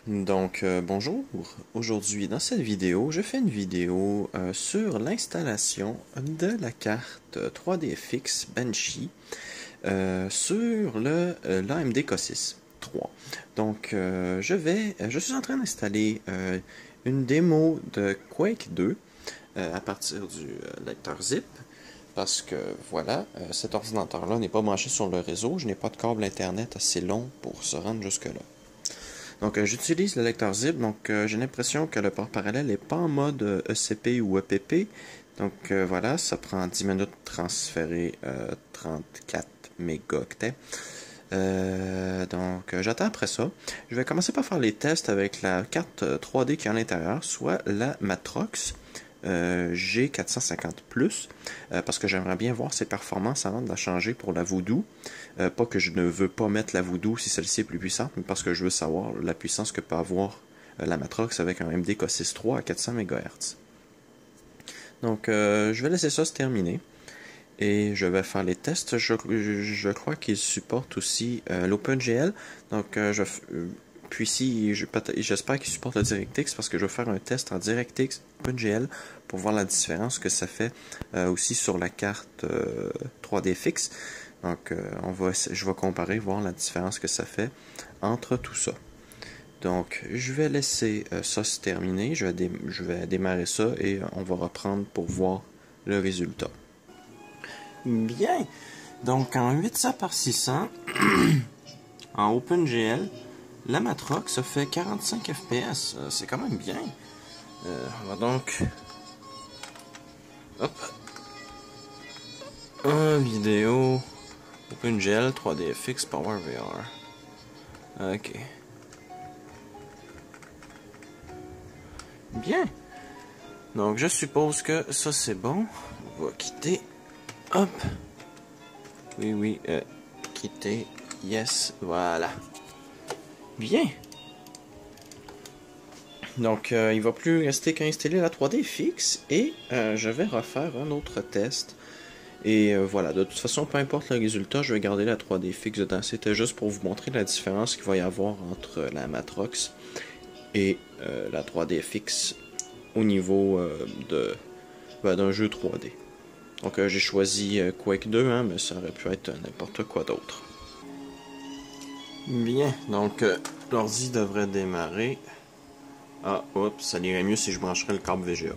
Bonjour. Aujourd'hui, dans cette vidéo, je fais une vidéo sur l'installation de la carte 3DFX Banshee sur le l'AMD Co6 3. Je suis en train d'installer une démo de Quake 2 à partir du lecteur zip. Parce que voilà, cet ordinateur-là n'est pas branché sur le réseau, je n'ai pas de câble internet assez long pour se rendre jusque-là. J'utilise le lecteur zip, j'ai l'impression que le port parallèle n'est pas en mode ECP ou EPP. Voilà, ça prend 10 minutes de transférer 34 mégaoctets. J'attends après ça. Je vais commencer par faire les tests avec la carte 3D qui est à l'intérieur, soit la Matrox G450+, parce que j'aimerais bien voir ses performances avant de la changer pour la Voodoo. Pas que je ne veux pas mettre la Voodoo si celle-ci est plus puissante, mais parce que je veux savoir la puissance que peut avoir la Matrox avec un AMD Co6 3 à 400 MHz. Je vais laisser ça se terminer. Et je vais faire les tests. Je crois qu'il supporte aussi l'OpenGL. Puis si j'espère qu'il supporte le DirectX parce que je vais faire un test en DirectX OpenGL pour voir la différence que ça fait aussi sur la carte 3DFX. Je vais comparer, voir la différence que ça fait entre tout ça. Je vais laisser ça se terminer. Je vais démarrer ça et on va reprendre pour voir le résultat. Bien. Donc, en 800 par 600, en OpenGL, la Matrox a fait 45 FPS. C'est quand même bien. On va donc... Hop. Vidéo. OpenGL 3DFX PowerVR. Ok. Bien. Donc, je suppose que ça, c'est bon. On va quitter. Hop. Oui, quitter. Yes, voilà. Bien. Il va plus rester qu'à installer la 3D fixe et je vais refaire un autre test. Et voilà, de toute façon, peu importe le résultat, je vais garder la 3D fixe dedans. C'était juste pour vous montrer la différence qu'il va y avoir entre la Matrox et la 3D fixe au niveau d'un jeu 3D. J'ai choisi Quake 2, hein, mais ça aurait pu être n'importe quoi d'autre. Bien, l'ordi devrait démarrer. Ah, oups, ça irait mieux si je brancherais le câble VGA.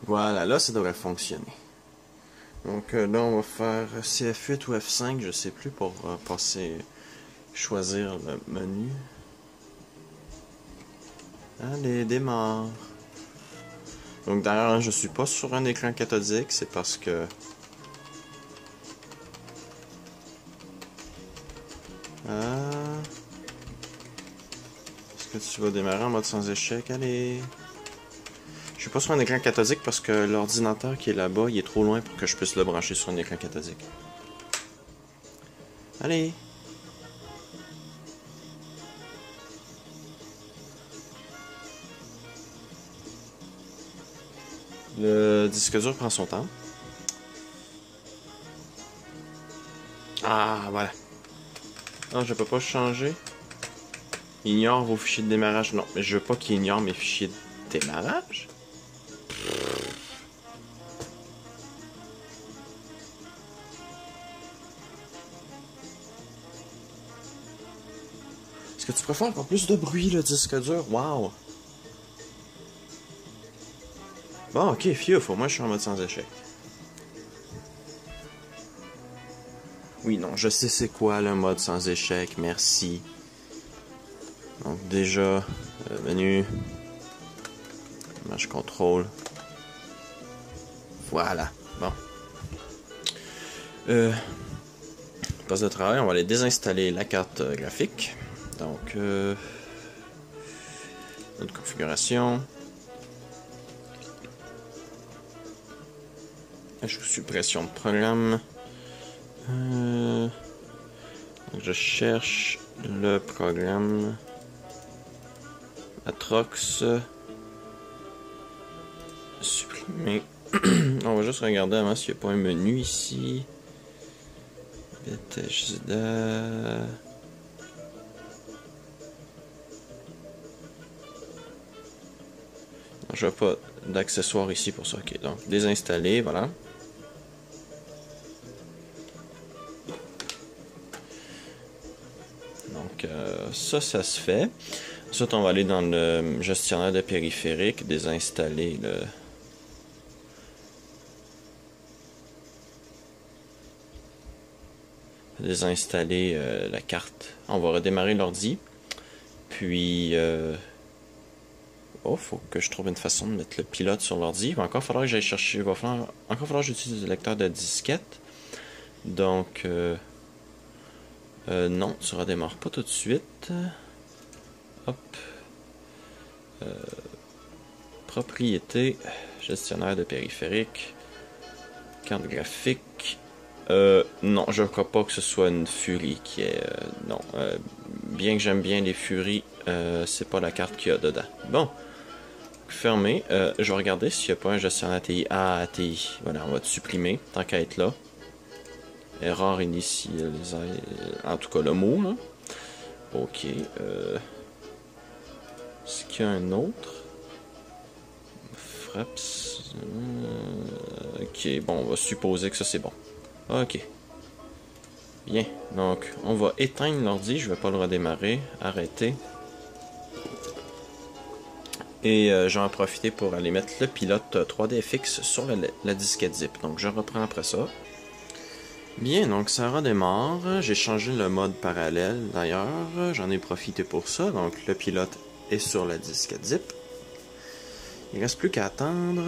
Voilà, là, ça devrait fonctionner. Là, on va faire CF8 ou F5, je sais plus, pour choisir le menu. Allez, démarre. D'ailleurs, je suis pas sur un écran cathodique, c'est parce que... Est-ce que tu vas démarrer en mode sans échec? Allez. Je suis pas sur un écran cathodique parce que l'ordinateur qui est là-bas, il est trop loin pour que je puisse le brancher sur un écran cathodique. Allez. Le disque dur prend son temps. Ah, voilà. Ah, je peux pas changer. Ignore vos fichiers de démarrage. Non, mais je veux pas qu'il ignore mes fichiers de démarrage. Est-ce que tu préfères encore plus de bruit, le disque dur? Wow! Bon, ok, faut moi je suis en mode sans échec. Oui, non, je sais c'est quoi le mode sans échec, merci. Donc déjà, menu, image contrôle. Voilà, bon. Poste de travail, on va aller désinstaller la carte graphique. Notre configuration. Ajout suppression de programme. Je cherche le programme Matrox. Supprimer. On va juste regarder avant s'il n'y a pas un menu ici. Bethesda. Je n'ai pas d'accessoires ici pour ça. Ok, donc désinstaller, voilà. Donc ça se fait. Ensuite, on va aller dans le gestionnaire de périphériques, désinstaller le... Désinstaller la carte. On va redémarrer l'ordi. Puis... Oh, faut que je trouve une façon de mettre le pilote sur l'ordi. Il va encore falloir que j'aille chercher... encore falloir que j'utilise le lecteur de disquette. Donc... non, ça redémarre pas tout de suite. Hop. Propriété, gestionnaire de périphériques, carte graphique. Non, je ne crois pas que ce soit une Fury qui est... non, bien que j'aime bien les Fury, c'est pas la carte qu'il y a dedans. Bon, fermé. Je vais regarder s'il n'y a pas un gestionnaire ATI. Ah, ATI. Voilà, on va te supprimer, tant qu'à être là. Erreur initialisée. En tout cas, le mot, là. Ok. Est-ce qu'il y a un autre? Fraps. Ok, bon, on va supposer que ça c'est bon. Ok. Bien, donc on va éteindre l'ordi, je vais pas le redémarrer, arrêter. Et je vais en profiter pour aller mettre le pilote 3DFX sur la disquette zip. Donc je reprends après ça. Bien, donc ça redémarre. J'ai changé le mode parallèle d'ailleurs. J'en ai profité pour ça. Donc le pilote est sur la disquette zip. Il reste plus qu'à attendre.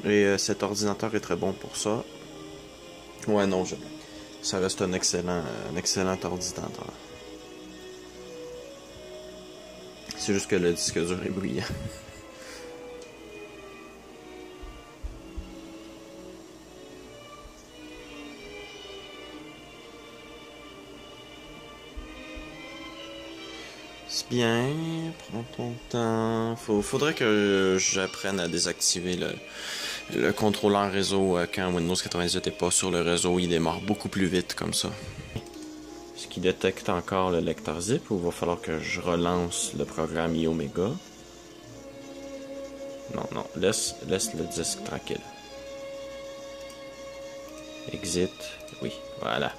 Et cet ordinateur est très bon pour ça. Ouais, non, ça reste un excellent ordinateur. C'est juste que le disque dur est bruyant. C'est bien, prends ton temps. Faudrait que j'apprenne à désactiver le contrôleur réseau quand Windows 98 n'est pas sur le réseau. Il démarre beaucoup plus vite comme ça. Est-ce qu'il détecte encore le lecteur zip ou va falloir que je relance le programme iOmega? Non, non, laisse le disque tranquille. Exit, oui, voilà.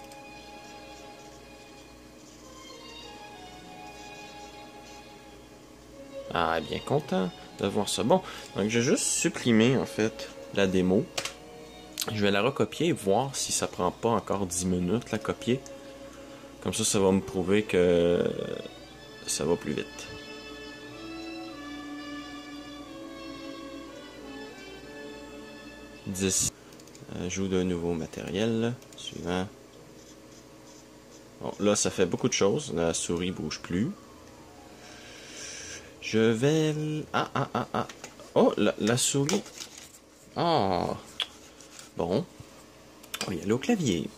Ah, bien content de voir ça. Bon, donc j'ai juste supprimé en fait la démo. Je vais la recopier et voir si ça prend pas encore 10 minutes la copier. Comme ça va me prouver que ça va plus vite. Ajout de nouveau matériel. Suivant. Bon, là, ça fait beaucoup de choses. La souris bouge plus. Je vais... Ah. Oh, la souris. Ah. Bon. On va y aller au clavier.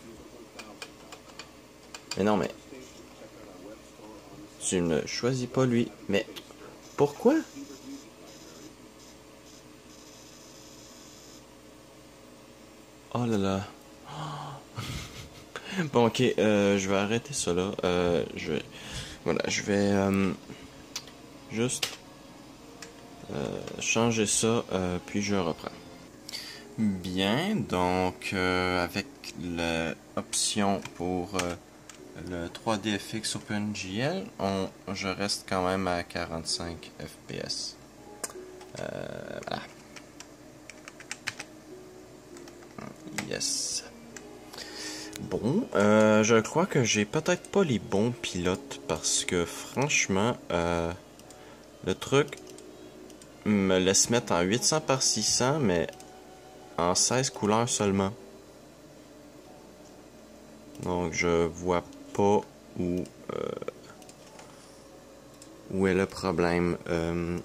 Mais non, mais... Tu ne choisis pas lui. Mais... Pourquoi? Oh là là. Bon, ok, je vais arrêter ça là. Voilà, je vais juste changer ça, puis je reprends. Bien, donc avec l'option pour le 3DFX OpenGL, je reste quand même à 45 FPS. Voilà. Yes. Bon, je crois que j'ai peut-être pas les bons pilotes parce que franchement, le truc me laisse mettre en 800 par 600, mais en 16 couleurs seulement. Donc je vois pas où est le problème.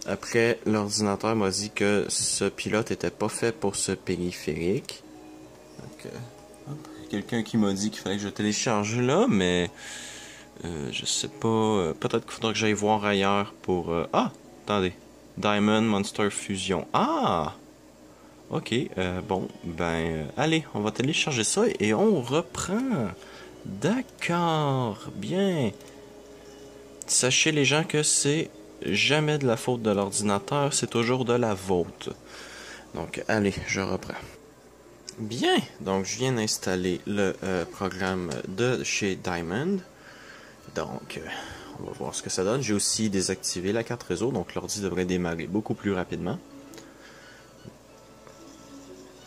Après, l'ordinateur m'a dit que ce pilote était pas fait pour ce périphérique. Donc, quelqu'un qui m'a dit qu'il fallait que je télécharge là, mais je sais pas. Peut-être qu'il faudra que j'aille voir ailleurs pour... Ah! Attendez. Diamond Monster Fusion. Ah! Ok, bon, ben, allez, on va télécharger ça et on reprend. D'accord, bien. sachez les gens que c'est jamais de la faute de l'ordinateur, c'est toujours de la vôtre. Donc, allez, je reprends. Bien, donc je viens d'installer le programme de chez Diamond. Donc, on va voir ce que ça donne. J'ai aussi désactivé la carte réseau, donc l'ordi devrait démarrer beaucoup plus rapidement.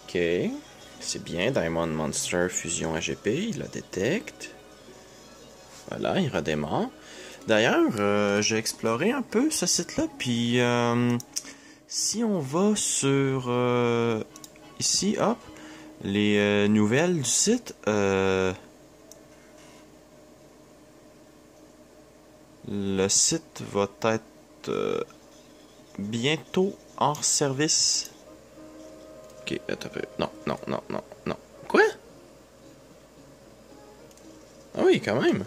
Ok, c'est bien, Diamond Monster Fusion AGP, il la détecte. Voilà, il redémarre. D'ailleurs, j'ai exploré un peu ce site-là, puis si on va sur ici, hop, les nouvelles du site, le site va être bientôt hors service. Ok, attends un peu. Non, non, non, non, non. Quoi? Ah oui, quand même.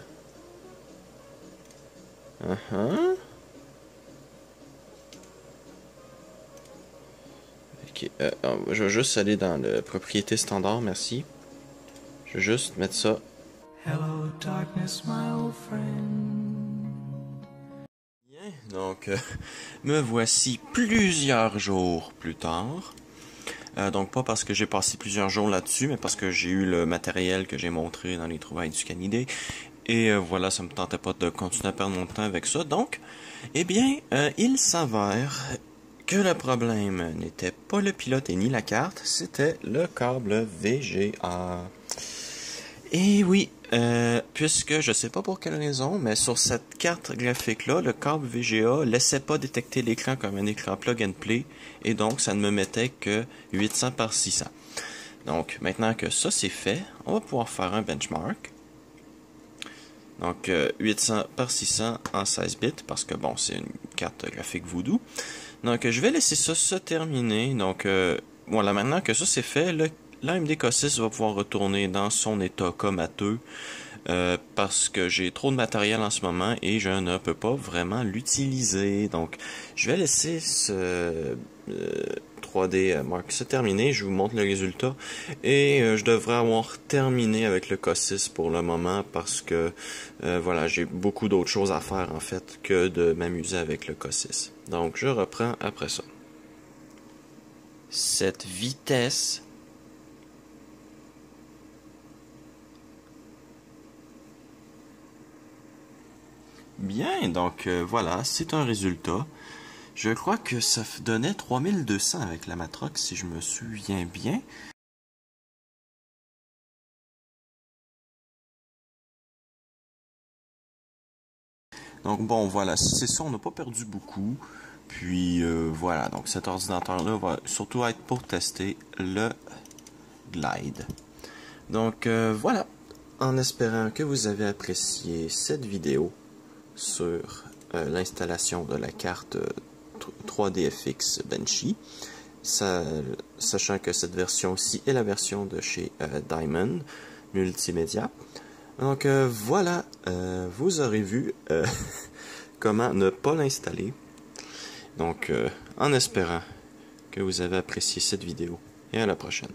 Ok, je vais juste aller dans le propriété standard, merci. Je vais juste mettre ça. Hello, darkness, my old friend. Bien, donc, me voici plusieurs jours plus tard. Donc, pas parce que j'ai passé plusieurs jours là-dessus, mais parce que j'ai eu le matériel que j'ai montré dans les trouvailles du Canidé. Et voilà, ça me tentait pas de continuer à perdre mon temps avec ça. Donc, eh bien, il s'avère que le problème n'était pas le pilote et ni la carte, c'était le câble VGA. Et oui, puisque je sais pas pour quelle raison, mais sur cette carte graphique-là, le câble VGA laissait pas détecter l'écran comme un écran plug and play, et donc ça ne me mettait que 800 par 600. Donc, maintenant que ça c'est fait, on va pouvoir faire un benchmark. Donc, 800 par 600 en 16 bits, parce que bon, c'est une carte graphique Voodoo. Donc, je vais laisser ça se terminer. Donc, voilà, maintenant que ça c'est fait, l'AMD K6 va pouvoir retourner dans son état comateux, parce que j'ai trop de matériel en ce moment et je ne peux pas vraiment l'utiliser. Donc, je vais laisser ce 3D Mark se terminer. Je vous montre le résultat et je devrais avoir terminé avec le K6 pour le moment parce que voilà, j'ai beaucoup d'autres choses à faire en fait que de m'amuser avec le K6. Donc, je reprends après ça. Cette vitesse. Bien, donc voilà, c'est un résultat. Je crois que ça donnait 3200 avec la Matrox, si je me souviens bien. Donc bon, voilà, si c'est ça, on n'a pas perdu beaucoup. Puis voilà, donc cet ordinateur-là va surtout être pour tester le Glide. Donc voilà, en espérant que vous avez apprécié cette vidéo sur l'installation de la carte 3DFX Benchy, sachant que cette version-ci est la version de chez Diamond Multimédia. Donc voilà, vous aurez vu comment ne pas l'installer. Donc en espérant que vous avez apprécié cette vidéo, et à la prochaine.